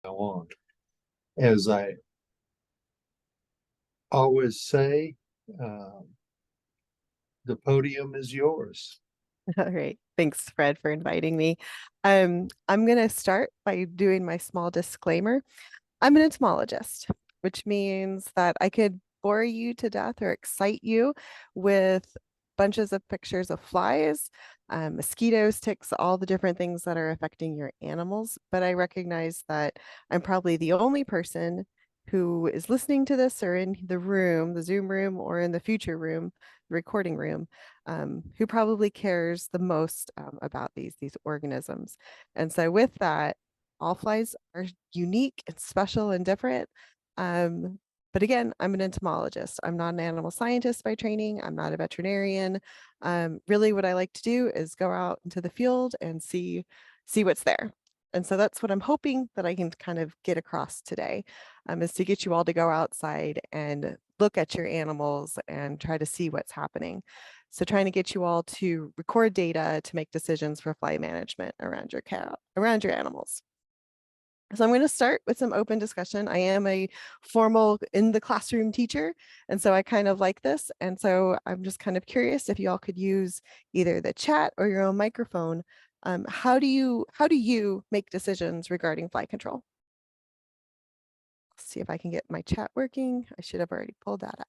on. As I always say, uh, the podium is yours. All right. Thanks, Fred, for inviting me. I'm going to start by doing my small disclaimer. I'm an entomologist, which means that I could bore you to death or excite you with bunches of pictures of flies, mosquitoes, ticks, all the different things that are affecting your animals. But I recognize that I'm probably the only person who is listening to this or in the room, the Zoom room, or in the future room, the recording room, who probably cares the most about these organisms. And so with that, all flies are unique and special and different. Um, but again, I'm an entomologist. I'm not an animal scientist by training. I'm not a veterinarian. Really, what I like to do is go out into the field and see what's there. And so that's what I'm hoping that I can kind of get across today, is to get you all to go outside and look at your animals and try to see what's happening. So trying to get you all to record data to make decisions for fly management around around your animals. So I'm going to start with some open discussion. I am a formal in the classroom teacher, and so I kind of like this. And so I'm just kind of curious if you all could use either the chat or your own microphone. How do you make decisions regarding fly control? Let's see if I can get my chat working. I should have already pulled that up.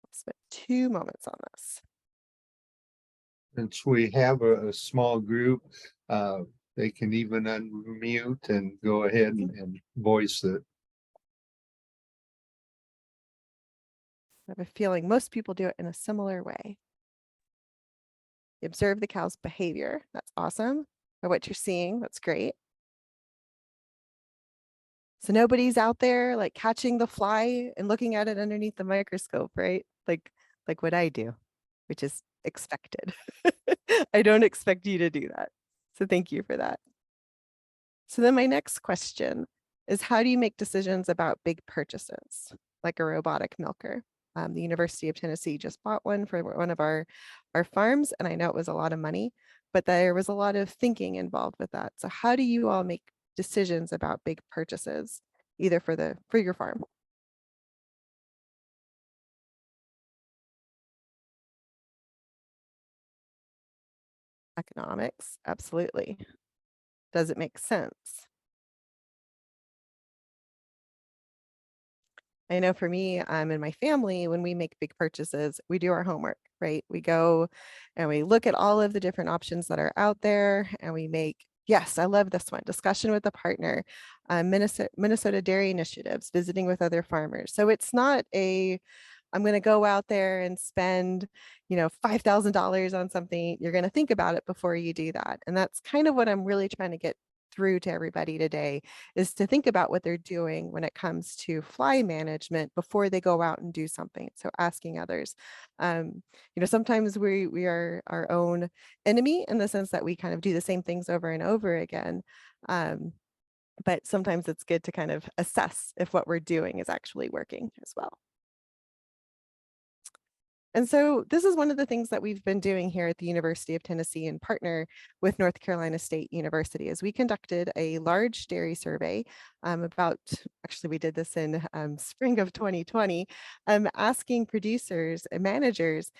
I'll spend 2 moments on this. Since we have a small group, uh, they can even unmute and go ahead and voice it. I have a feeling most people do it in a similar way. You observe the cow's behavior. That's awesome. By what you're seeing, that's great. So nobody's out there like catching the fly and looking at it underneath the microscope, right? Like what I do, which is expected. I don't expect you to do that. So thank you for that. So then my next question is, how do you make decisions about big purchases, like a robotic milker? The University of Tennessee just bought one for one of our farms, and I know it was a lot of money, but there was a lot of thinking involved with that. So how do you all make decisions about big purchases, either for your farm? Economics, absolutely. Does it make sense? I know for me, and my family, when we make big purchases, we do our homework, right? We go and we look at all of the different options that are out there and we make, yes, I love this one, discussion with a partner, Minnesota Dairy Initiatives, visiting with other farmers. So it's not I'm going to go out there and spend, $5,000 on something. You're going to think about it before you do that. And that's kind of what I'm really trying to get through to everybody today, is to think about what they're doing when it comes to fly management before they go out and do something. So asking others, sometimes we are our own enemy in the sense that we kind of do the same things over and over again. But sometimes it's good to kind of assess if what we're doing is actually working as well. And so this is one of the things that we've been doing here at the University of Tennessee in partner with North Carolina State University, is we conducted a large dairy survey actually we did this in spring of 2020, asking producers and managers,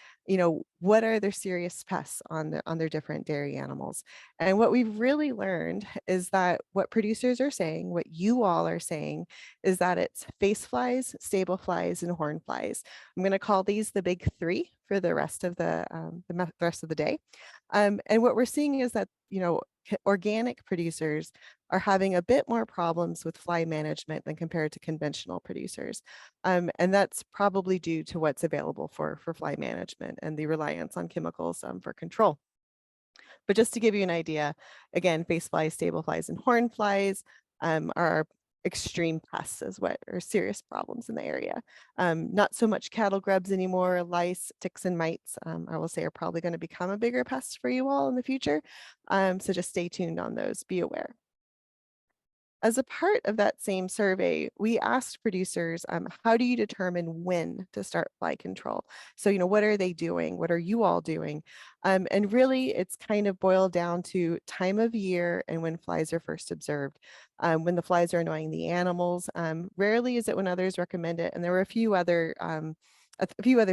what are their serious pests on their different dairy animals. And what we've really learned is that what producers are saying, what you all are saying, is that it's face flies, stable flies, and horn flies. I'm going to call these the big three for the rest of the rest of the day. And what we're seeing is that, organic producers are having a bit more problems with fly management than compared to conventional producers. And that's probably due to what's available for fly management and the reliance on chemicals for control. But just to give you an idea, again, face flies, stable flies, and horn flies are extreme pests as what are serious problems in the area. Not so much cattle grubs anymore. Lice, ticks, and mites, I will say, are probably going to become a bigger pest for you all in the future. So just stay tuned on those, be aware. As a part of that same survey, we asked producers, how do you determine when to start fly control? So, what are they doing? What are you all doing? And really, it's kind of boiled down to time of year and when flies are first observed. When the flies are annoying the animals, rarely is it when others recommend it. And there were a few other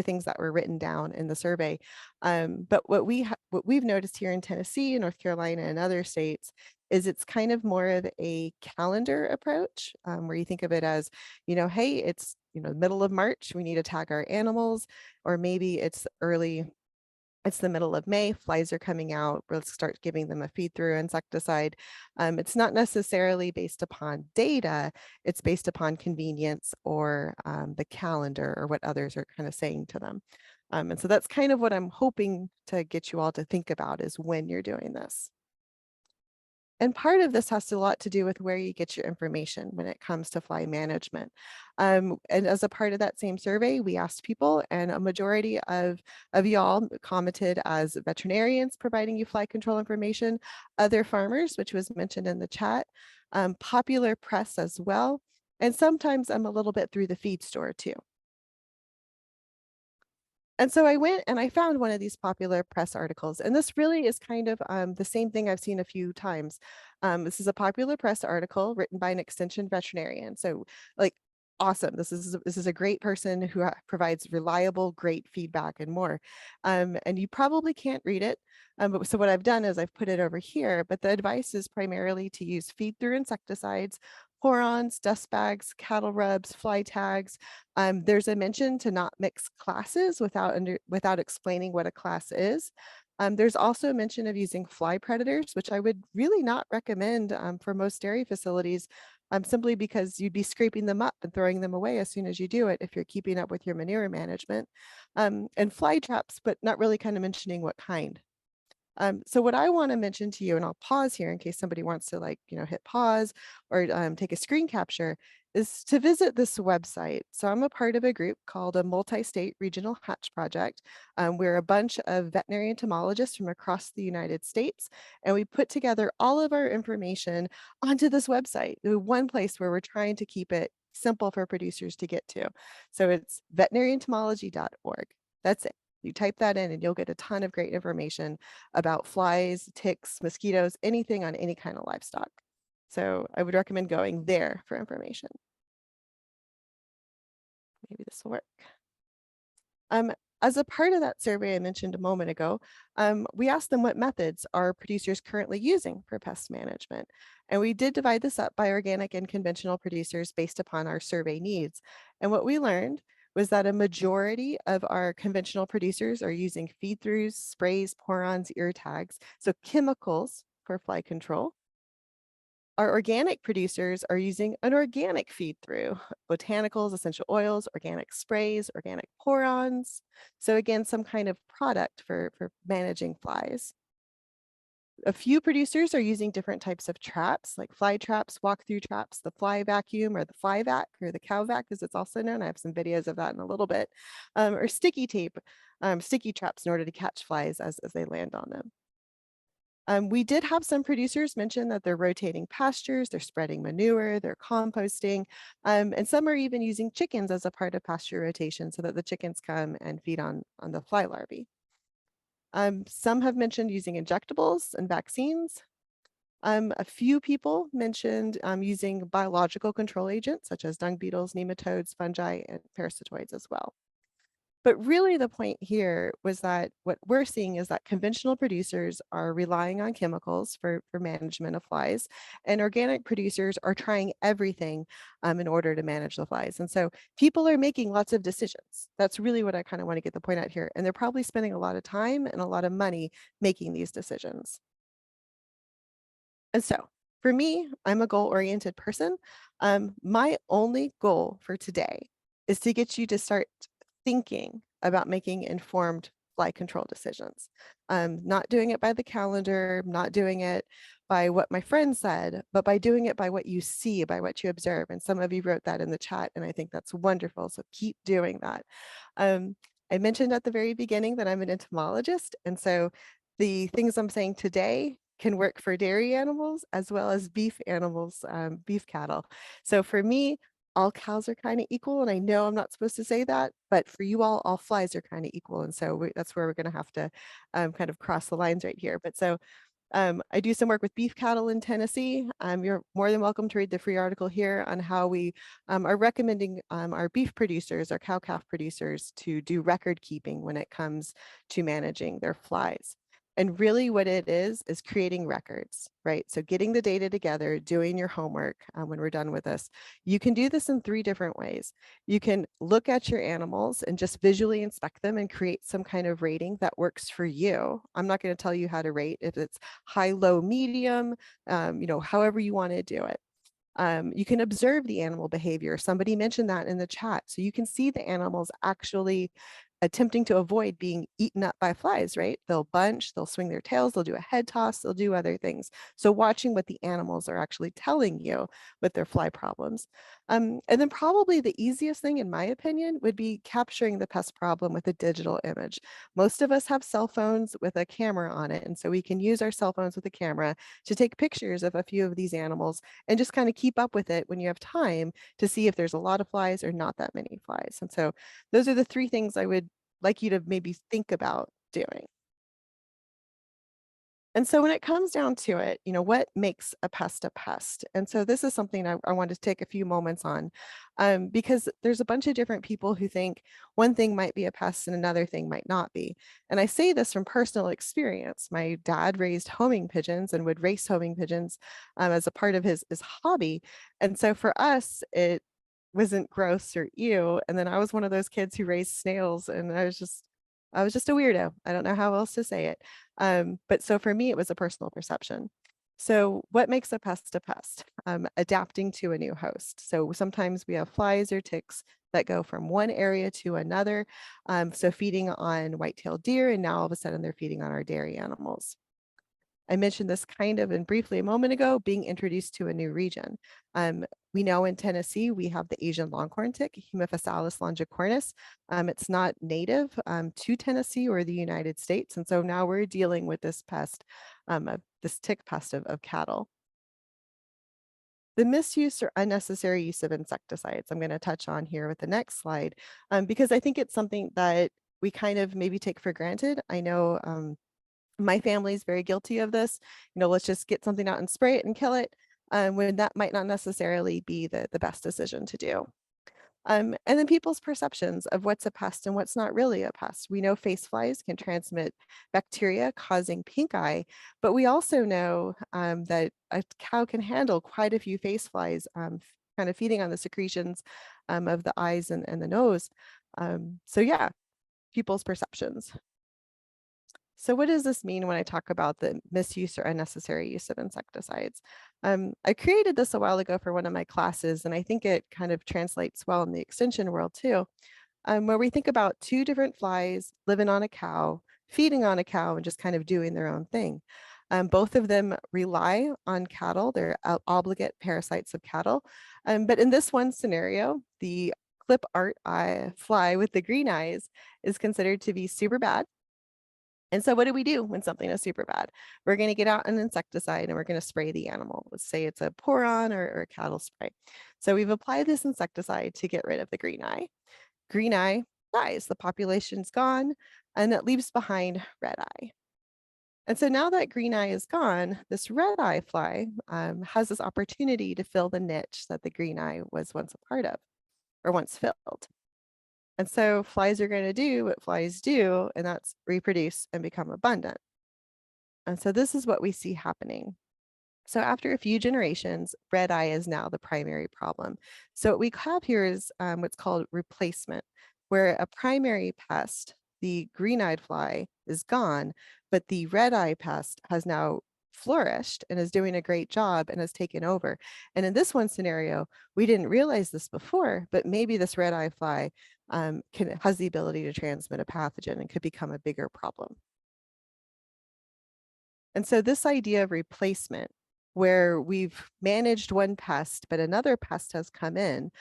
things that were written down in the survey. But what we've noticed here in Tennessee, North Carolina, and other states is it's kind of more of a calendar approach, where you think of it as, hey, it's middle of March, we need to tag our animals, or maybe it's the middle of May, flies are coming out, let's start giving them a feed through insecticide. It's not necessarily based upon data, it's based upon convenience or the calendar or what others are kind of saying to them. And so that's kind of what I'm hoping to get you all to think about is when you're doing this. And part of this has a lot to do with where you get your information when it comes to fly management. And as a part of that same survey, we asked people, and a majority of y'all commented as veterinarians providing you fly control information, other farmers, which was mentioned in the chat, popular press as well, and sometimes I'm a little bit through the feed store too. And so I went and I found one of these popular press articles, and this really is kind of the same thing I've seen a few times. This is a popular press article written by an extension veterinarian. So like, awesome. This is a great person who provides reliable, great feedback and more. And you probably can't read it. But so what I've done is I've put it over here, but the advice is primarily to use feed through insecticides, porons, dust bags, cattle rubs, fly tags. There's a mention to not mix classes without explaining what a class is. There's also a mention of using fly predators, which I would really not recommend for most dairy facilities, simply because you'd be scraping them up and throwing them away as soon as you do it if you're keeping up with your manure management. And fly traps, but not really kind of mentioning what kind. So what I want to mention to you, and I'll pause here in case somebody wants to hit pause or take a screen capture, is to visit this website. So I'm a part of a group called a Multi-State Regional Hatch Project. We're a bunch of veterinary entomologists from across the United States, and we put together all of our information onto this website, the one place where we're trying to keep it simple for producers to get to. So it's veterinaryentomology.org. That's it. You type that in and you'll get a ton of great information about flies, ticks, mosquitoes, anything on any kind of livestock. So I would recommend going there for information. Maybe this will work. As a part of that survey I mentioned a moment ago, we asked them what methods are producers currently using for pest management. And we did divide this up by organic and conventional producers based upon our survey needs. And what we learned was that a majority of our conventional producers are using feed-throughs, sprays, porons, ear tags, so chemicals for fly control. Our organic producers are using an organic feed-through, botanicals, essential oils, organic sprays, organic porons. So again, some kind of product for managing flies. A few producers are using different types of traps, like fly traps, walk-through traps, the fly vacuum or the fly vac or the cow vac, as it's also known. I have some videos of that in a little bit, or sticky tape, sticky traps in order to catch flies as they land on them. We did have some producers mention that they're rotating pastures, they're spreading manure, they're composting, and some are even using chickens as a part of pasture rotation so that the chickens come and feed on the fly larvae. Some have mentioned using injectables and vaccines. A few people mentioned using biological control agents such as dung beetles, nematodes, fungi, and parasitoids as well. But really the point here was that what we're seeing is that conventional producers are relying on chemicals for management of flies, and organic producers are trying everything in order to manage the flies. And so people are making lots of decisions. That's really what I kind of want to get the point out here. And they're probably spending a lot of time and a lot of money making these decisions. And so for me, I'm a goal-oriented person. My only goal for today is to get you to start thinking about making informed fly control decisions. Not doing it by the calendar, not doing it by what my friend said, but by doing it by what you see, by what you observe. And some of you wrote that in the chat, and I think that's wonderful. So keep doing that. I mentioned at the very beginning that I'm an entomologist, and so the things I'm saying today can work for dairy animals as well as beef animals, beef cattle. So for me, all cows are kind of equal, and I know I'm not supposed to say that, but for you all flies are kind of equal, and so that's where we're going to have to kind of cross the lines right here. But so I do some work with beef cattle in Tennessee. You're more than welcome to read the free article here on how we are recommending our beef producers, our cow-calf producers, to do record keeping when it comes to managing their flies. And really what it is creating records, right? So getting the data together, doing your homework when we're done with this. You can do this in 3 different ways. You can look at your animals and just visually inspect them and create some kind of rating that works for you. I'm not going to tell you how to rate if it's high, low, medium, however you want to do it. You can observe the animal behavior. Somebody mentioned that in the chat. So you can see the animals actually attempting to avoid being eaten up by flies, right? They'll bunch, they'll swing their tails, they'll do a head toss, they'll do other things. So watching what the animals are actually telling you with their fly problems. And then probably the easiest thing, in my opinion, would be capturing the pest problem with a digital image. Most of us have cell phones with a camera on it. And so we can use our cell phones with a camera to take pictures of a few of these animals and just kind of keep up with it when you have time to see if there's a lot of flies or not that many flies. And so those are the 3 things I would like you to maybe think about doing. And so when it comes down to it, what makes a pest a pest? And so this is something I wanted to take a few moments on because there's a bunch of different people who think one thing might be a pest and another thing might not be. And I say this from personal experience. My dad raised homing pigeons and would race homing pigeons as a part of his hobby. And so for us, it wasn't gross or ew. And then I was one of those kids who raised snails, and I was just a weirdo. I don't know how else to say it. But so for me, it was a personal perception. So what makes a pest a pest? Adapting to a new host. So sometimes we have flies or ticks that go from one area to another. So feeding on white-tailed deer, and now all of a sudden they're feeding on our dairy animals. I mentioned this kind of and briefly a moment ago, being introduced to a new region. We know in Tennessee, we have the Asian longhorn tick, Hemophasalis longicornis. It's not native to Tennessee or the United States. And so now we're dealing with this pest, this tick pest of cattle. The misuse or unnecessary use of insecticides, I'm going to touch on here with the next slide, because I think it's something that we kind of maybe take for granted. I know my family is very guilty of this. Let's just get something out and spray it and kill it, when that might not necessarily be the best decision to do. And then people's perceptions of what's a pest and what's not really a pest. We know face flies can transmit bacteria causing pink eye, but we also know that a cow can handle quite a few face flies, kind of feeding on the secretions of the eyes and the nose. So yeah, people's perceptions. So what does this mean when I talk about the misuse or unnecessary use of insecticides? I created this a while ago for one of my classes, and I think it kind of translates well in the extension world too, where we think about 2 different flies living on a cow, feeding on a cow, and just kind of doing their own thing. Both of them rely on cattle. They're obligate parasites of cattle. But in this one scenario, the clip art eye fly with the green eyes is considered to be super bad. And so what do we do when something is super bad? We're going to get out an insecticide and we're going to spray the animal. Let's say it's a pour-on or a cattle spray. So we've applied this insecticide to get rid of the green eye. Green eye dies, the population's gone, and it leaves behind red eye. And so now that green eye is gone, this red eye fly has this opportunity to fill the niche that the green eye was once a part of, or once filled. And so flies are going to do what flies do, and that's reproduce and become abundant. And so this is what we see happening. So after a few generations, red eye is now the primary problem. So what we have here is what's called replacement, where a primary pest, the green-eyed fly, is gone, but the red-eye pest has now flourished and is doing a great job and has taken over. And in this one scenario, we didn't realize this before, but maybe this red-eye fly has the ability to transmit a pathogen and could become a bigger problem. And so this idea of replacement, where we've managed one pest, but another pest has come in,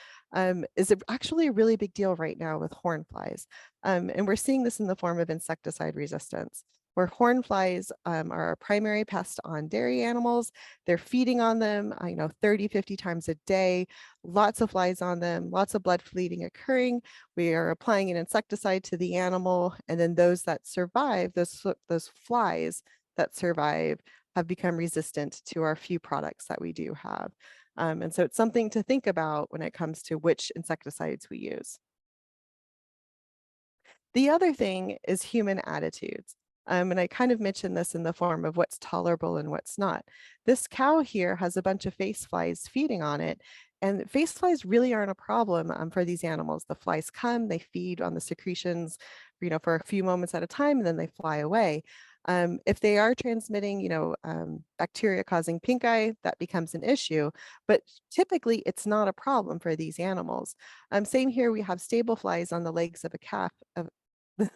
is actually a really big deal right now with horn flies. And we're seeing this in the form of insecticide resistance. where horn flies are a primary pest on dairy animals. They're feeding on them, 30, 50 times a day, lots of flies on them, lots of blood bleeding occurring. We are applying an insecticide to the animal, and then those that survive, those flies that survive have become resistant to our few products that we do have. And so it's something to think about when it comes to which insecticides we use. The other thing is human attitudes. And I kind of mentioned this in the form of what's tolerable and what's not. This cow here has a bunch of face flies feeding on it, and face flies really aren't a problem for these animals. The flies come, they feed on the secretions, for a few moments at a time, and then they fly away. If they are transmitting, bacteria causing pink eye, that becomes an issue, but typically it's not a problem for these animals. Same here, we have stable flies on the legs of a calf of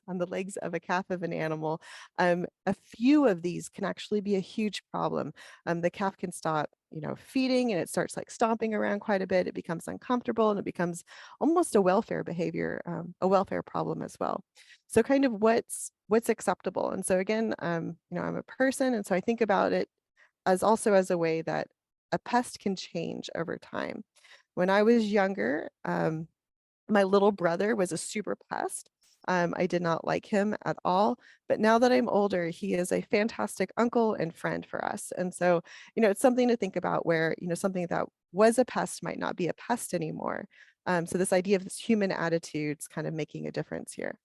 on the legs of a calf of an animal. A few of these can actually be a huge problem. The calf can stop, feeding, and it starts like stomping around quite a bit. It becomes uncomfortable, and it becomes almost a welfare behavior, a welfare problem as well. So kind of what's acceptable. And so again, I'm a person, and so I think about it as also as a way that a pest can change over time. When I was younger, my little brother was a super pest. I did not like him at all, but now that I'm older, he is a fantastic uncle and friend for us. And so, it's something to think about where, something that was a pest might not be a pest anymore. So this idea of this human attitudes kind of making a difference here.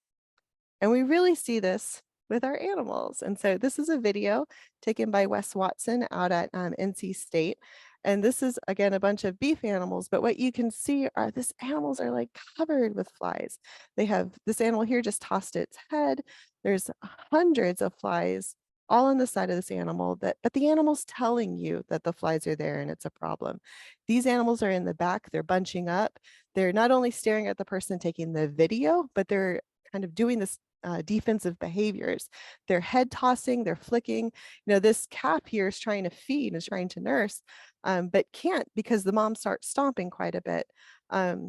And we really see this with our animals. And so this is a video taken by Wes Watson out at NC State. And this is, again, a bunch of beef animals, but what you can see are these animals are like covered with flies. They have this animal here just tossed its head. There's hundreds of flies all on the side of this animal, but the animal's telling you that the flies are there and it's a problem. These animals are in the back, they're bunching up. They're not only staring at the person taking the video, but they're kind of doing this defensive behaviors. They're head tossing, they're flicking. This calf here is trying to feed, is trying to nurse, but can't because the mom starts stomping quite a bit.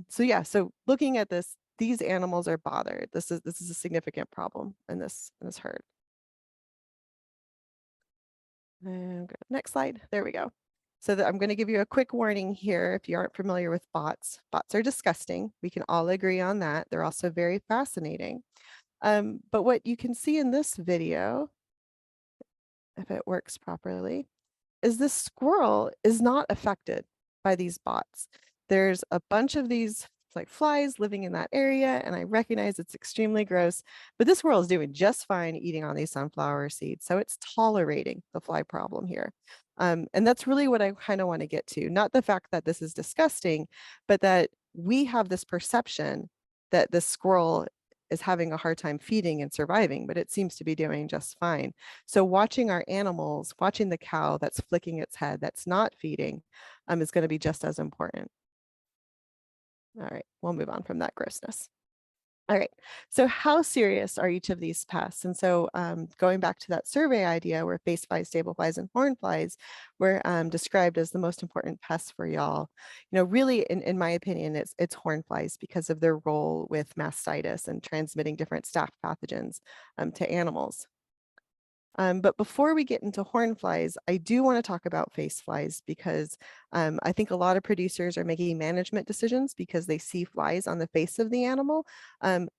So looking at this, these animals are bothered. This is a significant problem in this herd. And go to the next slide. There we go. So I'm going to give you a quick warning here if you aren't familiar with bots. Bots are disgusting. We can all agree on that. They're also very fascinating. But what you can see in this video, if it works properly, is this squirrel is not affected by these bots. There's a bunch of these like flies living in that area, and I recognize it's extremely gross, but this squirrel is doing just fine eating on these sunflower seeds. So it's tolerating the fly problem here. And that's really what I kind of want to get to, not the fact that this is disgusting, but that we have this perception that the squirrel is having a hard time feeding and surviving, but it seems to be doing just fine. So watching our animals, watching the cow that's flicking its head, that's not feeding, is going to be just as important. All right, we'll move on from that grossness. All right, so how serious are each of these pests? And so going back to that survey idea where face flies, stable flies, and horn flies were described as the most important pests for y'all, really, in my opinion, it's horn flies because of their role with mastitis and transmitting different staph pathogens to animals. But before we get into horn flies, I do want to talk about face flies because I think a lot of producers are making management decisions because they see flies on the face of the animal.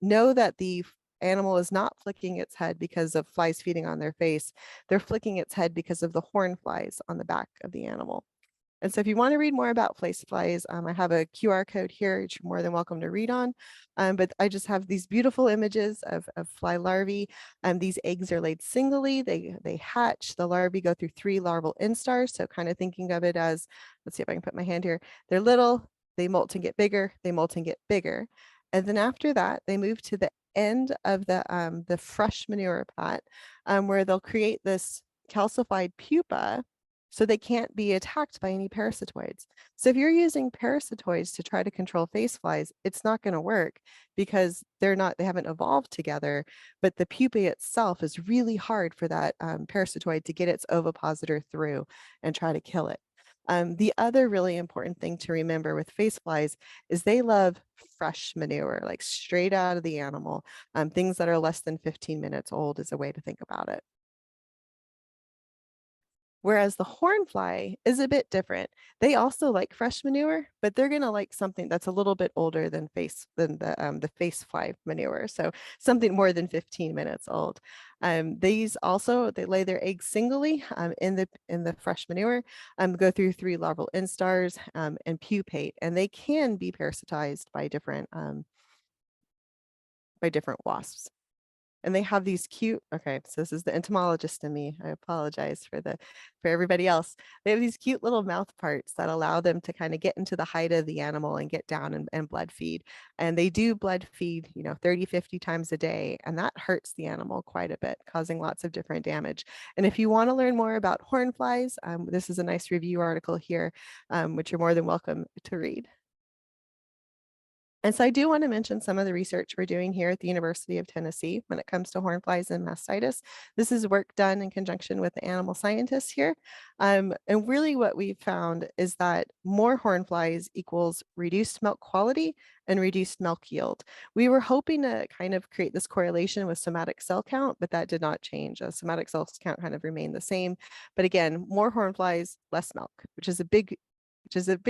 Know that the animal is not flicking its head because of flies feeding on their face. They're flicking its head because of the horn flies on the back of the animal. And so if you want to read more about face flies, I have a QR code here, which you're more than welcome to read on. But I just have these beautiful images of fly larvae. These eggs are laid singly, they hatch, the larvae go through 3 larval instars. So kind of thinking of it as, let's see if I can put my hand here. They're little, they molt and get bigger, they molt and get bigger. And then after that, they move to the end of the fresh manure pat where they'll create this calcified pupa so they can't be attacked by any parasitoids. So if you're using parasitoids to try to control face flies, it's not going to work because they haven't evolved together, but the pupae itself is really hard for that parasitoid to get its ovipositor through and try to kill it. The other really important thing to remember with face flies is they love fresh manure, like straight out of the animal. Things that are less than 15 minutes old is a way to think about it. Whereas the hornfly is a bit different. They also like fresh manure, but they're gonna like something that's a little bit older than the face fly manure. So something more than 15 minutes old. These also they lay their eggs singly in the fresh manure, go through 3 larval instars and pupate, and they can be parasitized by different wasps. And they have these cute, okay, so this is the entomologist in me. I apologize for everybody else. They have these cute little mouth parts that allow them to kind of get into the hide of the animal and get down and blood feed. And they do blood feed, 30, 50 times a day. And that hurts the animal quite a bit, causing lots of different damage. And if you want to learn more about hornflies, this is a nice review article here, which you're more than welcome to read. And so I do want to mention some of the research we're doing here at the University of Tennessee when it comes to hornflies and mastitis. This is work done in conjunction with the animal scientists here. And really what we've found is that more hornflies equals reduced milk quality and reduced milk yield. We were hoping to kind of create this correlation with somatic cell count, but that did not change. Somatic cell count kind of remained the same. But again, more hornflies, less milk, which is a big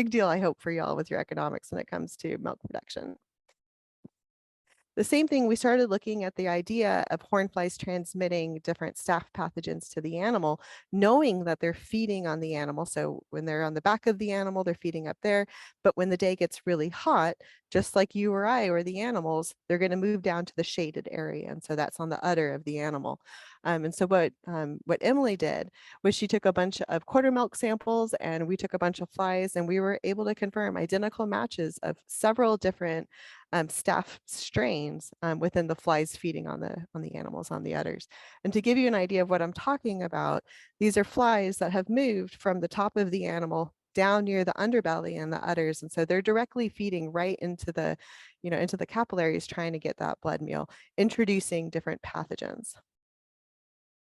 deal, I hope, for y'all with your economics when it comes to milk production. The same thing, we started looking at the idea of hornflies transmitting different staph pathogens to the animal, knowing that they're feeding on the animal. So when they're on the back of the animal, they're feeding up there. But when the day gets really hot, just like you or I or the animals, they're going to move down to the shaded area. And so that's on the udder of the animal. And so what Emily did was she took a bunch of quarter milk samples and we took a bunch of flies and we were able to confirm identical matches of several different staph strains within the flies feeding on the animals on the udders. And to give you an idea of what I'm talking about, these are flies that have moved from the top of the animal down near the underbelly and the udders. And so they're directly feeding right into into the capillaries, trying to get that blood meal, introducing different pathogens.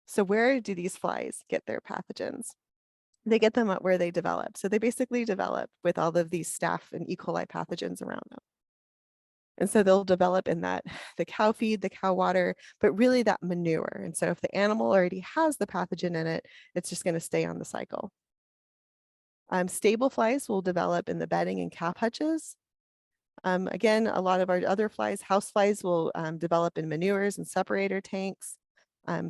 So where do these flies get their pathogens? They get them where they develop. So they basically develop with all of these staph and E. coli pathogens around them. And so they'll develop in the cow feed, the cow water, but really that manure. And so if the animal already has the pathogen in it, it's just going to stay on the cycle. Stable flies will develop in the bedding and calf hutches. Again, a lot of our other flies, house flies, will develop in manures and separator tanks.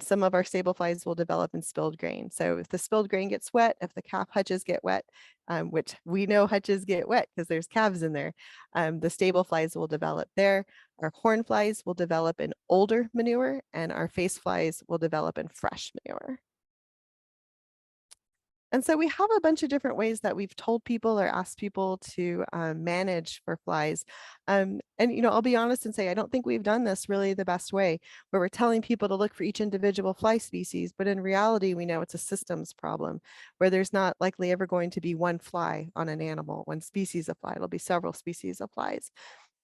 Some of our stable flies will develop in spilled grain. So if the spilled grain gets wet, if the calf hutches get wet, which we know hutches get wet because there's calves in there, the stable flies will develop there. Our horn flies will develop in older manure and our face flies will develop in fresh manure. And so we have a bunch of different ways that we've told people or asked people to manage for flies. And, I'll be honest and say, I don't think we've done this really the best way, where we're telling people to look for each individual fly species. But in reality, we know it's a systems problem where there's not likely ever going to be one fly on an animal, one species of fly. It'll be several species of flies.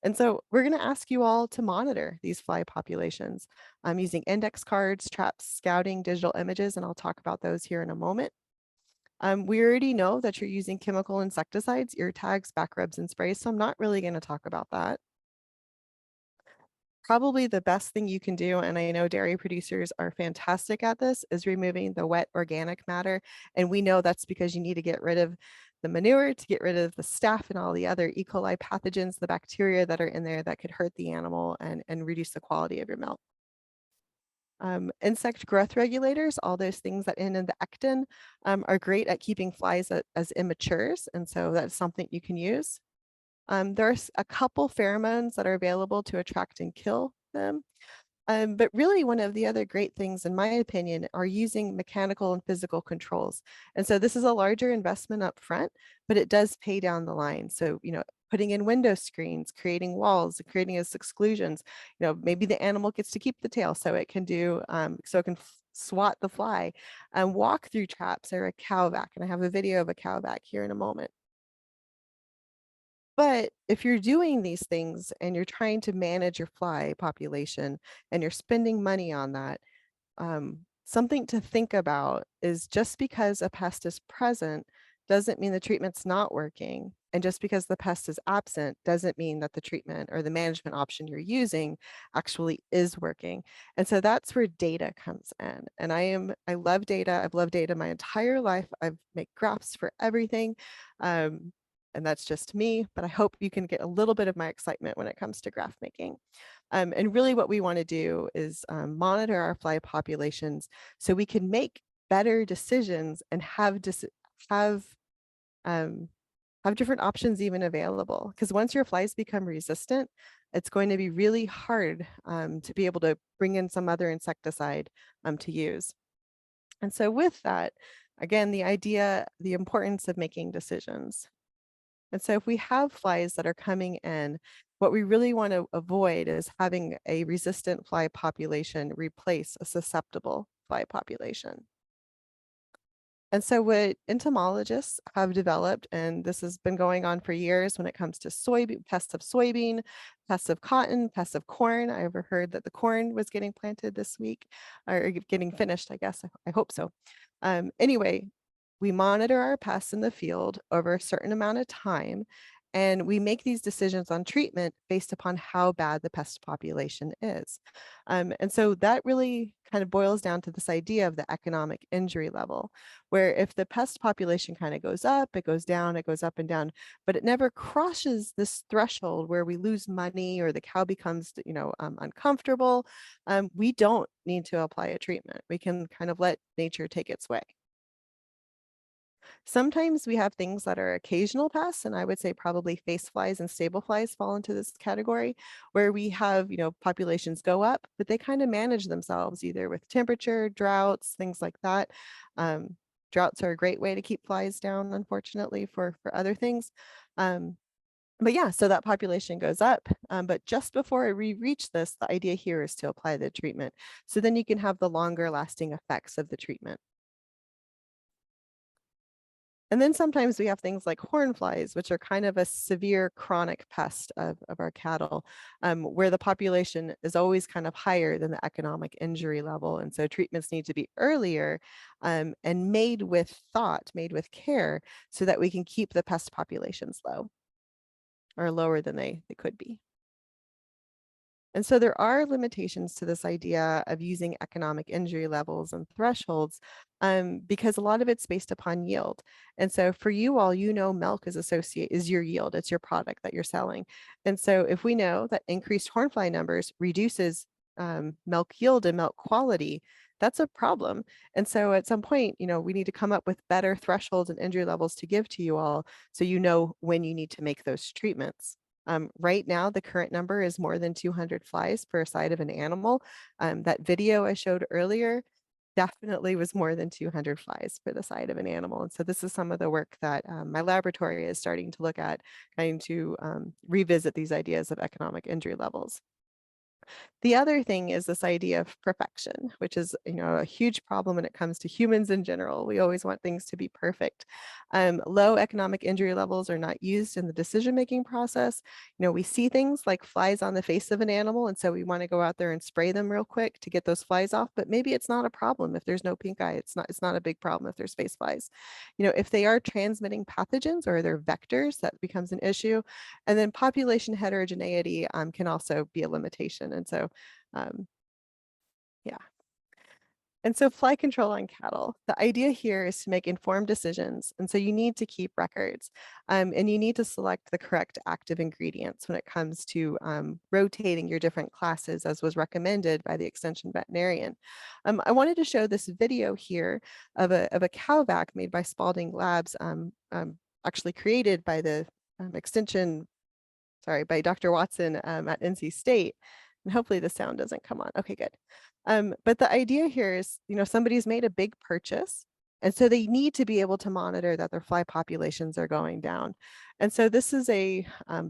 And so we're going to ask you all to monitor these fly populations. I'm using index cards, traps, scouting, digital images, and I'll talk about those here in a moment. We already know that you're using chemical insecticides, ear tags, back rubs, and sprays, so I'm not really going to talk about that. Probably the best thing you can do, and I know dairy producers are fantastic at this, is removing the wet organic matter. And we know that's because you need to get rid of the manure to get rid of the staph and all the other E. coli pathogens, the bacteria that are in there that could hurt the animal and reduce the quality of your milk. Insect growth regulators, all those things that end in the ectin, are great at keeping flies as immatures. And so that's something you can use. There's a couple pheromones that are available to attract and kill them. But really one of the other great things, in my opinion, are using mechanical and physical controls. And so this is a larger investment up front, but it does pay down the line. So, putting in window screens, creating walls, creating as exclusions, maybe the animal gets to keep the tail so it can swat the fly, and walk through traps or a cow vac. And I have a video of a cow vac here in a moment. But if you're doing these things and you're trying to manage your fly population and you're spending money on that, something to think about is just because a pest is present doesn't mean the treatment's not working. And just because the pest is absent doesn't mean that the treatment or the management option you're using actually is working. And so that's where data comes in. And I love data. I've loved data my entire life. I've made graphs for everything. And that's just me, but I hope you can get a little bit of my excitement when it comes to graph making. And really what we want to do is monitor our fly populations so we can make better decisions and have different options even available. Because once your flies become resistant, it's going to be really hard to be able to bring in some other insecticide to use. And so with that, again, the importance of making decisions. And so if we have flies that are coming in, what we really want to avoid is having a resistant fly population replace a susceptible fly population. And so what entomologists have developed, and this has been going on for years when it comes to pests of soybean, pests of cotton, pests of corn. I overheard that the corn was getting planted this week, or getting finished, I guess. I hope so. Anyway, we monitor our pests in the field over a certain amount of time, and we make these decisions on treatment based upon how bad the pest population is. And so that really kind of boils down to this idea of the economic injury level, where if the pest population kind of goes up, it goes down, it goes up and down, but it never crosses this threshold where we lose money or the cow becomes, uncomfortable, we don't need to apply a treatment. We can kind of let nature take its way. Sometimes we have things that are occasional pests, and I would say probably face flies and stable flies fall into this category, where we have, populations go up, but they kind of manage themselves either with temperature, droughts, things like that. Droughts are a great way to keep flies down, unfortunately, for other things. But yeah, so that population goes up. But just before we reach this, the idea here is to apply the treatment. So then you can have the longer lasting effects of the treatment. And then sometimes we have things like horn flies, which are kind of a severe chronic pest of our cattle, where the population is always kind of higher than the economic injury level. And so treatments need to be earlier and made with thought, made with care, so that we can keep the pest populations low or lower than they could be. And so there are limitations to this idea of using economic injury levels and thresholds because a lot of it's based upon yield. And so for you all, milk is your yield, it's your product that you're selling. And so if we know that increased hornfly numbers reduces milk yield and milk quality, that's a problem. And so at some point, we need to come up with better thresholds and injury levels to give to you all so you know when you need to make those treatments. Right now, the current number is more than 200 flies per side of an animal. That video I showed earlier definitely was more than 200 flies per the side of an animal. And so this is some of the work that my laboratory is starting to look at, trying to revisit these ideas of economic injury levels. The other thing is this idea of perfection, which is, a huge problem when it comes to humans in general. We always want things to be perfect. Low economic injury levels are not used in the decision-making process. We see things like flies on the face of an animal, and so we want to go out there and spray them real quick to get those flies off, but maybe it's not a problem if there's no pink eye. It's not a big problem if there's face flies. If they are transmitting pathogens or they're vectors, that becomes an issue. And then population heterogeneity can also be a limitation. And so yeah. And so fly control on cattle, the idea here is to make informed decisions. And so you need to keep records and you need to select the correct active ingredients when it comes to rotating your different classes as was recommended by the extension veterinarian. I wanted to show this video here of a cow vac made by Spalding Labs, actually created by the by Dr. Watson at NC State. And hopefully the sound doesn't come on. Okay, good. But the idea here is, somebody's made a big purchase, and so they need to be able to monitor that their fly populations are going down. And so this is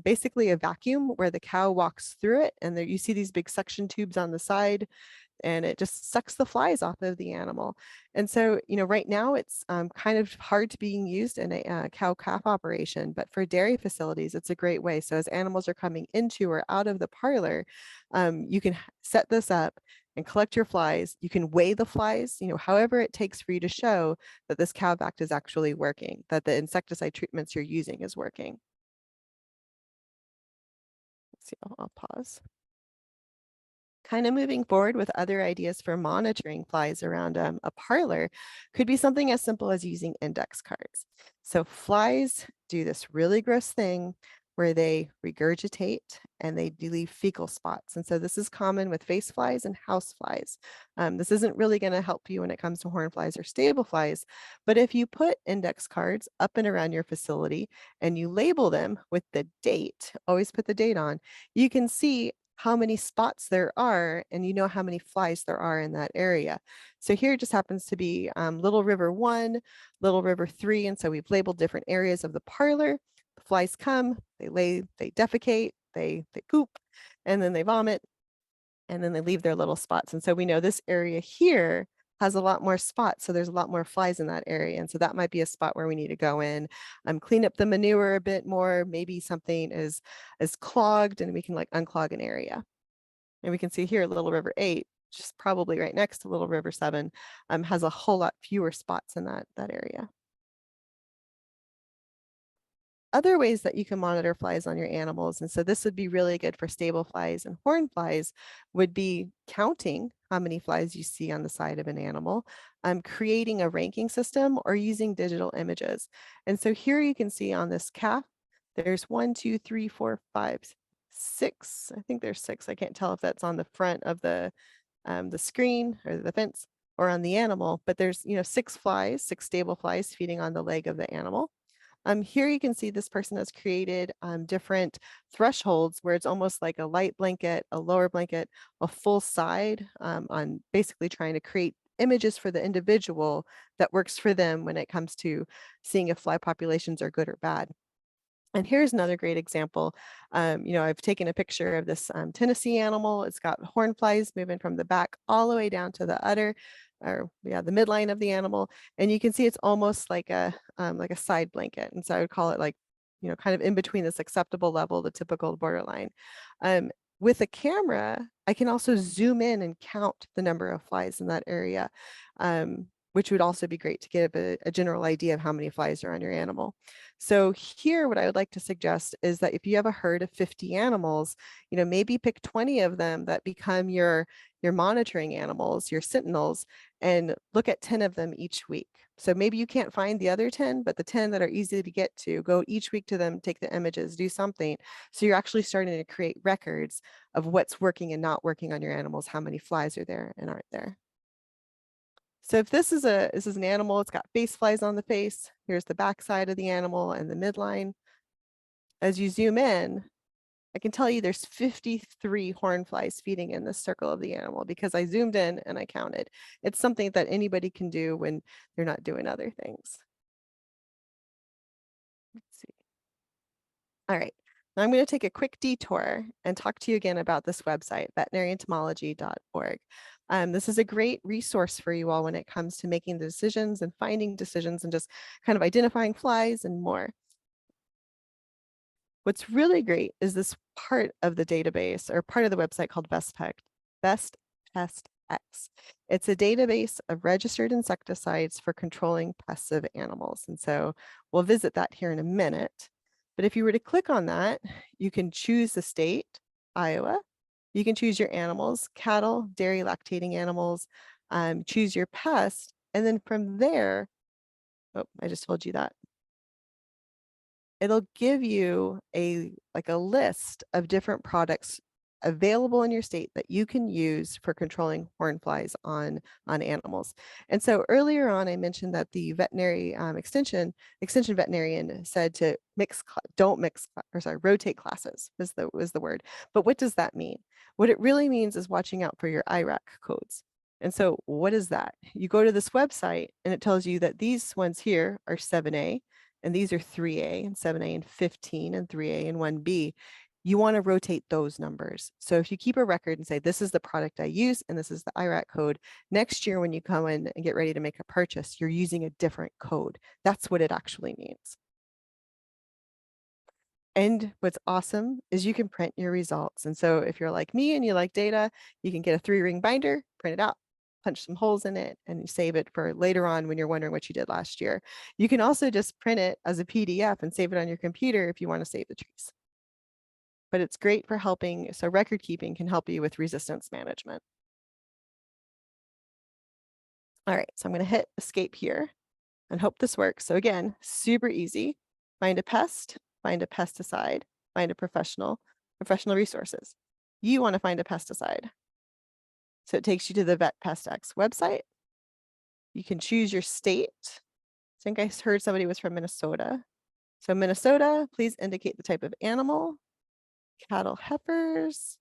basically a vacuum where the cow walks through it, and there you see these big suction tubes on the side, and it just sucks the flies off of the animal. And so, right now it's kind of hard to being used in a cow-calf operation, but for dairy facilities, it's a great way. So as animals are coming into or out of the parlor, you can set this up and collect your flies. You can weigh the flies, however it takes for you to show that this cow vac is actually working, that the insecticide treatments you're using is working. So I'll pause. Kind of moving forward with other ideas for monitoring flies around a parlor could be something as simple as using index cards. So flies do this really gross thing where they regurgitate and they do leave fecal spots. And so this is common with face flies and house flies. This isn't really going to help you when it comes to horn flies or stable flies, but if you put index cards up and around your facility and you label them with the date, always put the date on, you can see how many spots there are, and you know how many flies there are in that area. So here it just happens to be Little River 1, Little River 3, and so we've labeled different areas of the parlor. The flies come, they lay, they defecate, they poop, and then they vomit, and then they leave their little spots. And so we know this area here has a lot more spots, so there's a lot more flies in that area. And so that might be a spot where we need to go in, clean up the manure a bit more. Maybe something is clogged and we can like unclog an area. And we can see here Little River 8, just probably right next to Little River 7, has a whole lot fewer spots in that area. Other ways that you can monitor flies on your animals, and so this would be really good for stable flies and horn flies, would be counting how many flies you see on the side of an animal, creating a ranking system, or using digital images. And so here you can see on this calf, there's 1, 2, 3, 4, 5, 6. I think there's 6. I can't tell if that's on the front of the screen or the fence or on the animal, but there's 6 flies, 6 stable flies feeding on the leg of the animal. Here you can see this person has created different thresholds where it's almost like a light blanket, a lower blanket, a full side, on basically trying to create images for the individual that works for them when it comes to seeing if fly populations are good or bad. And here's another great example. I've taken a picture of this Tennessee animal. It's got horn flies moving from the back all the way down to the udder, or the midline of the animal. And you can see it's almost like a side blanket. And so I would call it like, kind of in between this acceptable level, the typical borderline. With a camera, I can also zoom in and count the number of flies in that area, which would also be great to give a general idea of how many flies are on your animal. So here, what I would like to suggest is that if you have a herd of 50 animals, maybe pick 20 of them that become your monitoring animals, your sentinels, and look at 10 of them each week. So maybe you can't find the other 10, but the 10 that are easy to get to, go each week to them, take the images, do something. So you're actually starting to create records of what's working and not working on your animals, how many flies are there and aren't there. So if this is an animal, it's got face flies on the face. Here's the back side of the animal and the midline. As you zoom in, I can tell you there's 53 horn flies feeding in this circle of the animal because I zoomed in and I counted. It's something that anybody can do when they're not doing other things. Let's see. All right. Now I'm going to take a quick detour and talk to you again about this website, veterinaryentomology.org. This is a great resource for you all when it comes to making the decisions and finding decisions and just kind of identifying flies and more. What's really great is this part of the database or part of the website called Best Pest X. It's a database of registered insecticides for controlling pests of animals. And so we'll visit that here in a minute. But if you were to click on that, you can choose the state, Iowa. You can choose your animals, cattle, dairy lactating animals, choose your pest. And then from there, oh, I just told you that. It'll give you a list of different products available in your state that you can use for controlling horn flies on animals. And so earlier on, I mentioned that the veterinary extension veterinarian said to rotate classes was the word. But what does that mean? What it really means is watching out for your IRAC codes. And so what is that? You go to this website and it tells you that these ones here are 7A, and these are 3A and 7A and 15 and 3A and 1B. You want to rotate those numbers. So if you keep a record and say, this is the product I use and this is the IRAC code, next year when you come in and get ready to make a purchase, you're using a different code. That's what it actually means. And what's awesome is you can print your results. And so if you're like me and you like data, you can get a 3-ring binder, print it out, punch some holes in it, and you save it for later on when you're wondering what you did last year. You can also just print it as a PDF and save it on your computer if you want to save the trees. but it's great for helping. So record keeping can help you with resistance management. All right, so I'm going to hit escape here and hope this works. So again, super easy. Find a pest, find a pesticide, find a professional resources. You want to find a pesticide. So it takes you to the VetPestX website. You can choose your state. I think I heard somebody was from Minnesota. So Minnesota, please indicate the type of animal. Cattle heifers.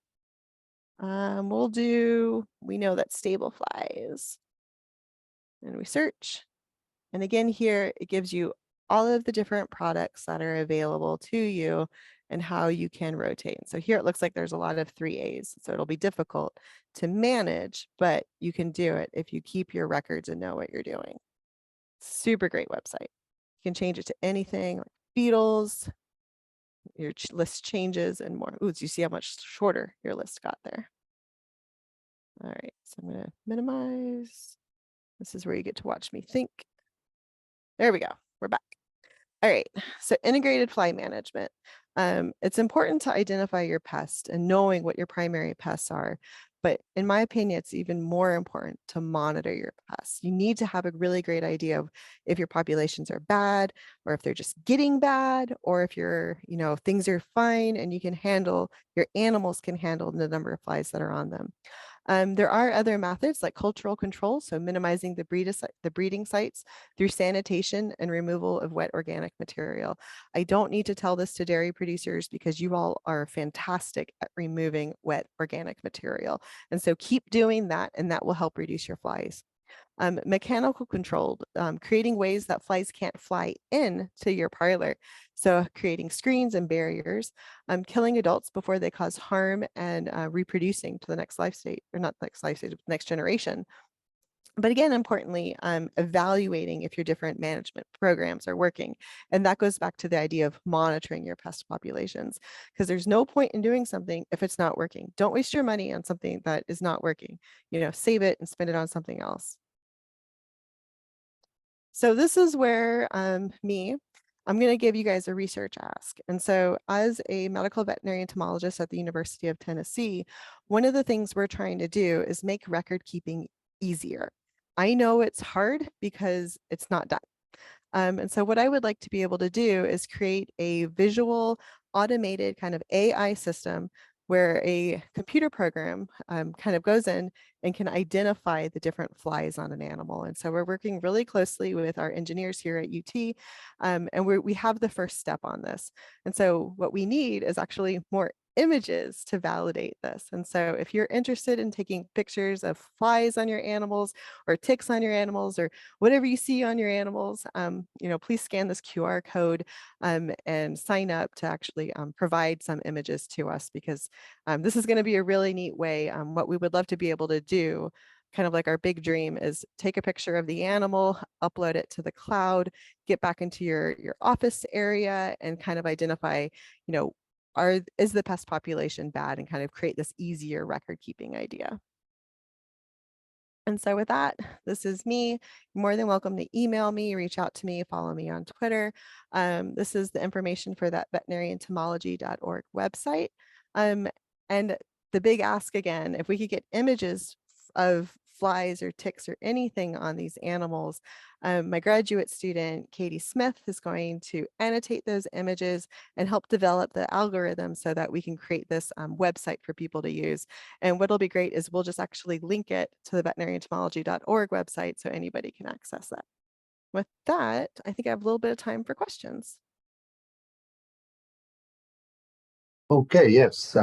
We know that stable flies. And we search. And again, here it gives you all of the different products that are available to you and how you can rotate. So here it looks like there's a lot of 3As. So it'll be difficult to manage, but you can do it if you keep your records and know what you're doing. Super great website. You can change it to anything like beetles, your list changes and more. Ooh, so you see how much shorter your list got there. All right, so I'm going to minimize. This is where you get to watch me think. There we go. We're back. All right, so integrated fly management. It's important to identify your pest and knowing what your primary pests are. But in my opinion, it's even more important to monitor your pests. You need to have a really great idea of if your populations are bad or if they're just getting bad, or if things are fine and your animals can handle the number of flies that are on them. There are other methods like cultural control, so minimizing the breeding sites through sanitation and removal of wet organic material. I don't need to tell this to dairy producers because you all are fantastic at removing wet organic material. And so keep doing that, and that will help reduce your flies. Mechanical controlled, creating ways that flies can't fly in to your parlor. So creating screens and barriers, killing adults before they cause harm, and reproducing to the next life state, or not next life state, next generation. But again, importantly, evaluating if your different management programs are working. And that goes back to the idea of monitoring your pest populations, because there's no point in doing something if it's not working. Don't waste your money on something that is not working. Save it and spend it on something else. So this is where I'm going to give you guys a research ask. And so as a medical veterinary entomologist at the University of Tennessee, one of the things we're trying to do is make record keeping easier. I know it's hard because it's not done. And so what I would like to be able to do is create a visual automated kind of AI system where a computer program kind of goes in and can identify the different flies on an animal. And so we're working really closely with our engineers here at UT, and we have the first step on this. And so what we need is actually more images to validate this. And so if you're interested in taking pictures of flies on your animals or ticks on your animals or whatever you see on your animals, please scan this QR code and sign up to actually provide some images to us, because this is going to be a really neat way. What we would love to be able to do, kind of like our big dream, is take a picture of the animal, upload it to the cloud, get back into your office area and kind of identify, is the pest population bad, and kind of create this easier record keeping idea. And so with that, this is me. You're more than welcome to email me, reach out to me, follow me on Twitter. This is the information for that veterinaryentomology.org website. And the big ask again, if we could get images of flies or ticks or anything on these animals, my graduate student, Katie Smith, is going to annotate those images and help develop the algorithm so that we can create this website for people to use. And what'll be great is we'll just actually link it to the veterinaryentomology.org website so anybody can access that. With that, I think I have a little bit of time for questions. Okay, yes,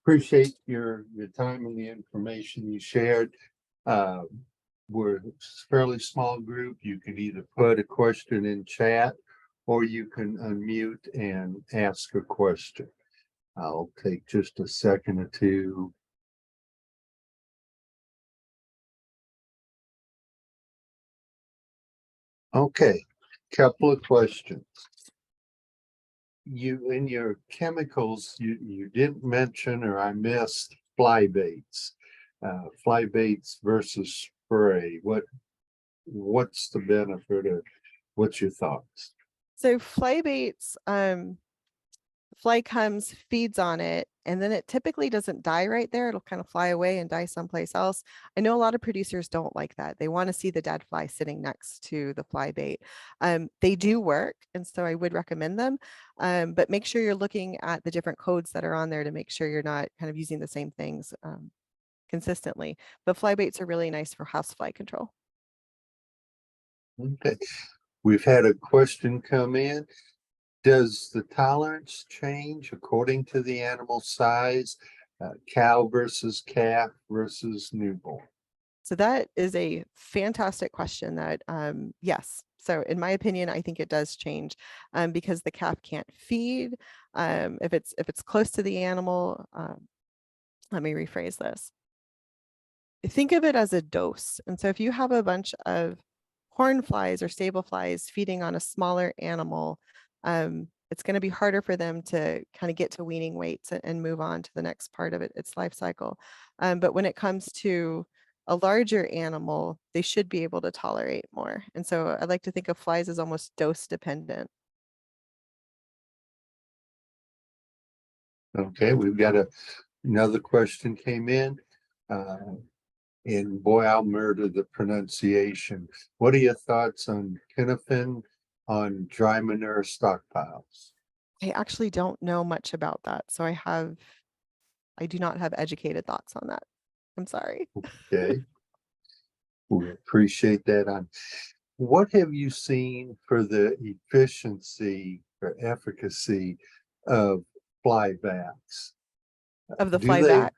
appreciate your time and the information you shared. We're a fairly small group. You can either put a question in chat or you can unmute and ask a question. I'll take just a second or two. Okay, couple of questions. You, in your chemicals, you didn't mention, or I missed, fly baits. Fly baits versus spray. What's the benefit, or what's your thoughts? So fly baits, fly comes, feeds on it, and then it typically doesn't die right there. It'll kind of fly away and die someplace else. I know a lot of producers don't like that. They want to see the dead fly sitting next to the fly bait. They do work, and so I would recommend them, but make sure you're looking at the different codes that are on there to make sure you're not kind of using the same things consistently. But fly baits are really nice for housefly control. Okay, we've had a question come in. Does the tolerance change according to the animal size? Cow versus calf versus newborn? So that is a fantastic question that, yes. So in my opinion, I think it does change because the calf can't feed. If it's close to the animal, let me rephrase this. Think of it as a dose. And so if you have a bunch of horn flies or stable flies feeding on a smaller animal, it's going to be harder for them to kind of get to weaning weights and move on to the next part of its life cycle. But when it comes to a larger animal, they should be able to tolerate more. And so I like to think of flies as almost dose dependent. Okay, we've got another question came in. And boy, I'll murder the pronunciation. What are your thoughts on kinefin on dry manure stockpiles? I actually don't know much about that. So I do not have educated thoughts on that. I'm sorry. Okay, we appreciate that. What have you seen for the efficiency or efficacy of fly bats? Of the Do they, flyback.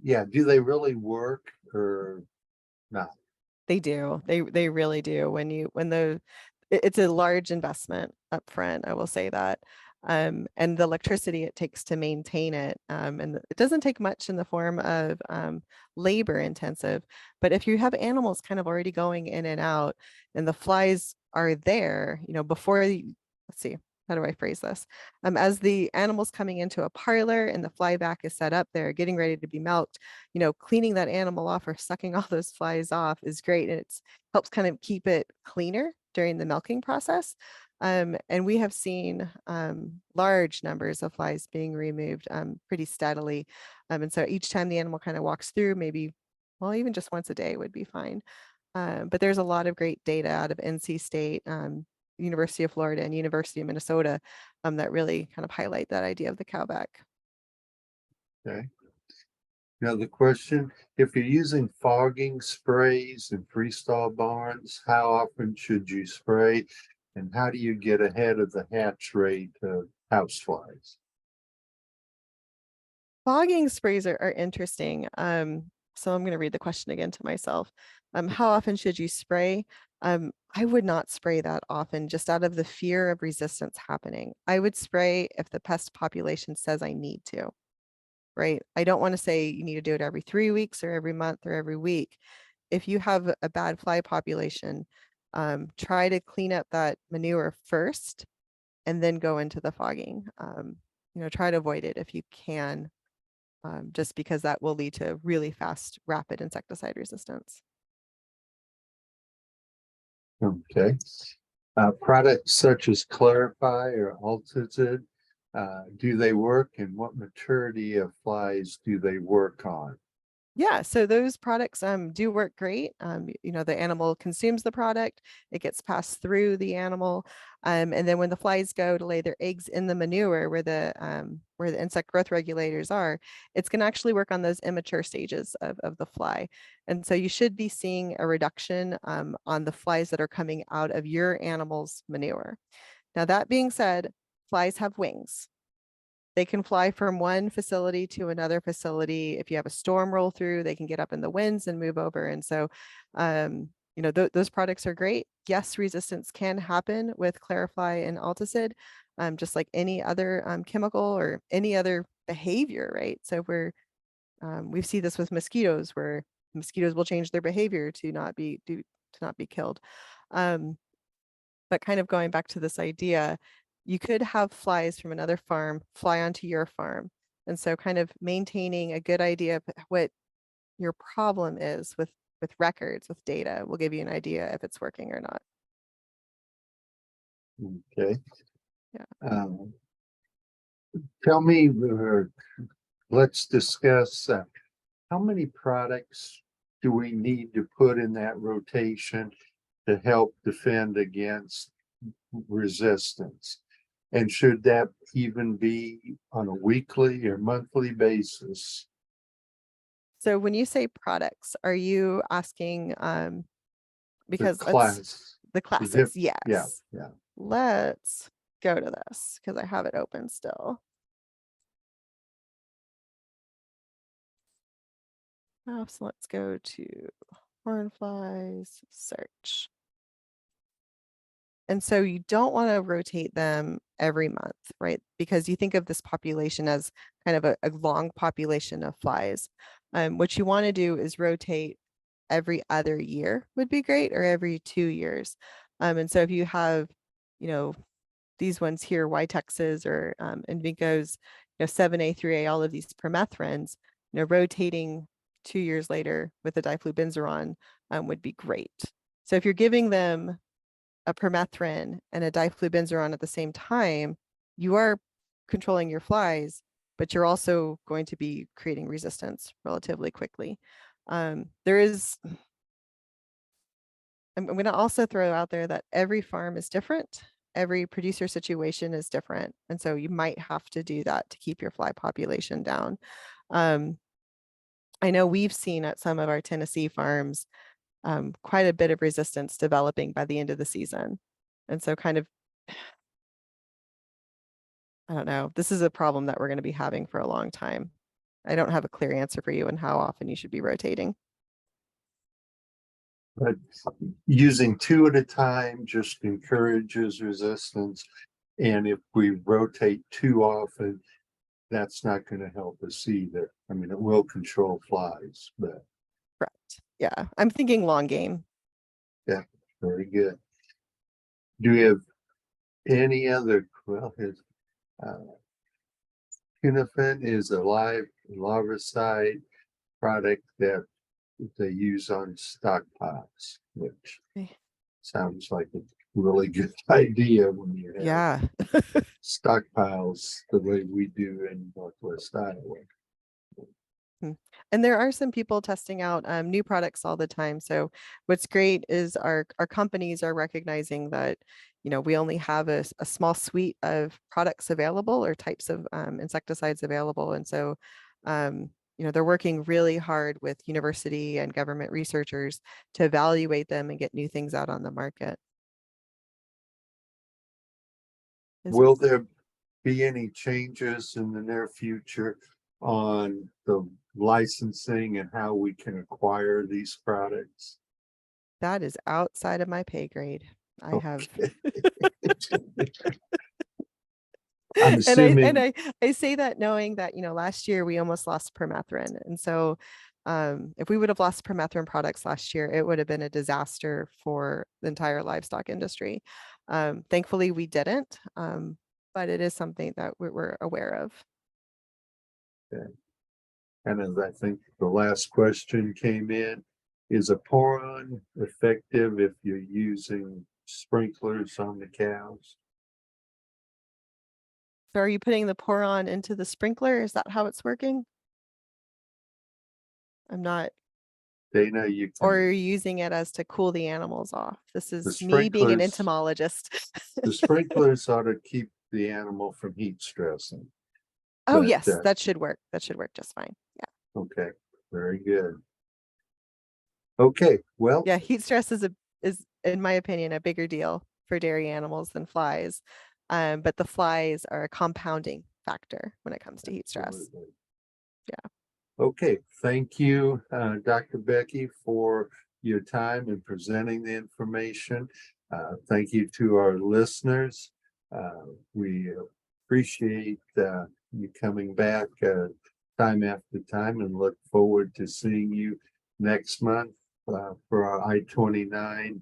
yeah, do they really work or not? They do. They really do. It's a large investment up front, I will say that. And the electricity it takes to maintain it. And it doesn't take much in the form of labor intensive. But if you have animals kind of already going in and out and the flies are there, let's see, how do I phrase this? As the animal's coming into a parlor and the fly back is set up there, getting ready to be milked, cleaning that animal off or sucking all those flies off is great. And it helps kind of keep it cleaner during the milking process. And we have seen large numbers of flies being removed pretty steadily. And so each time the animal kind of walks through, maybe, well, even just once a day would be fine. But there's a lot of great data out of NC State, University of Florida, and University of Minnesota that really kind of highlight that idea of the cowback. Okay. Another question, if you're using fogging sprays in freestall barns, how often should you spray? And how do you get ahead of the hatch rate of houseflies? Fogging sprays are interesting. So I'm going to read the question again to myself. How often should you spray? I would not spray that often just out of the fear of resistance happening. I would spray if the pest population says I need to, right? I don't want to say you need to do it every 3 weeks or every month or every week. If you have a bad fly population, try to clean up that manure first and then go into the fogging. Try to avoid it if you can, just because that will lead to really fast, rapid insecticide resistance. Okay. Products such as Clarify or Altizid, do they work and what maturity of flies do they work on? Yeah, so those products do work great. The animal consumes the product, it gets passed through the animal, and then when the flies go to lay their eggs in the manure where the insect growth regulators are, it's going to actually work on those immature stages of the fly. And so you should be seeing a reduction on the flies that are coming out of your animal's manure. Now, that being said, flies have wings. They can fly from one facility to another facility. If you have a storm roll through, they can get up in the winds and move over. And so, those products are great. Yes, resistance can happen with Clarify and Alticid, just like any other chemical or any other behavior, right? So we see this with mosquitoes, where mosquitoes will change their behavior to not be killed. But kind of going back to this idea, you could have flies from another farm fly onto your farm. And so kind of maintaining a good idea of what your problem is with records, with data, will give you an idea if it's working or not. Okay. Yeah. Tell me, or let's discuss how many products do we need to put in that rotation to help defend against resistance? And should that even be on a weekly or monthly basis? So when you say products, are you asking The because let's class, the the classes, yeah, yes. yeah. Let's go to this because I have it open still. So let's go to horn flies, search. And so you don't want to rotate them every month, right? Because you think of this population as kind of a long population of flies. What you want to do is rotate every other year would be great, or every 2 years. And so if you have, you know, these ones here, Ytexes or Invincos, 7A through A, all of these permethrins, rotating 2 years later with a diflubenzuron would be great. So if you're giving them a permethrin and a diflubenzuron at the same time, you are controlling your flies, but you're also going to be creating resistance relatively quickly. There is, I'm going to also throw out there that every farm is different. Every producer situation is different. And so you might have to do that to keep your fly population down. I know we've seen at some of our Tennessee farms quite a bit of resistance developing by the end of the season. And so kind of, I don't know, this is a problem that we're going to be having for a long time. I don't have a clear answer for you on how often you should be rotating. But using 2 at a time just encourages resistance. And if we rotate too often, that's not going to help us either. I mean, it will control flies, but Correct. Yeah, I'm thinking long game. yeah, very good. Do we have any other? Well, his cuneiform is a live larvicide product that they use on stockpiles, which Okay. sounds like a really good idea when you have Yeah. stockpiles the way we do in Northwest Iowa. And there are some people testing out new products all the time. So what's great is our companies are recognizing that, we only have a small suite of products available or types of insecticides available. And so, they're working really hard with university and government researchers to evaluate them and get new things out on the market. Will there be any changes in the near future on the licensing and how we can acquire these products? That is outside of my pay grade. I have I'm and assuming I say that knowing that, last year we almost lost permethrin. And so if we would have lost permethrin products last year, it would have been a disaster for the entire livestock industry. Thankfully we didn't, but it is something that we're aware of. okay. And as I think the last question came in, is a pour-on effective if you're using sprinklers on the cows? So are you putting the pour-on into the sprinkler? Is that how it's working? I'm not. Dana, you Or can. are you using it as to cool the animals off? This The is me being an sprinklers, entomologist. the sprinklers ought to keep the animal from heat stressing. Oh, But yes, that should work. That should work just fine. Yeah. okay, very good. Okay, well, Yeah, heat stress is in my opinion a bigger deal for dairy animals than flies. But the flies are a compounding factor when it comes to heat stress. absolutely. Yeah. Okay, thank you, Dr. Becky, for your time and presenting the information. Thank you to our listeners. We appreciate you coming back time after time and look forward to seeing you next month for our I-29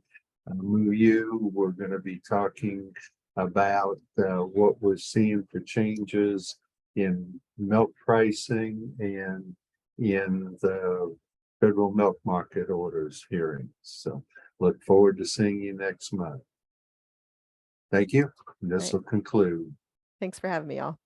Moo U. We're going to be talking about what we're seeing for changes in milk pricing and in the federal milk market orders hearings. So look forward to seeing you next month. Thank you. This Right. will conclude. Thanks for having me, all.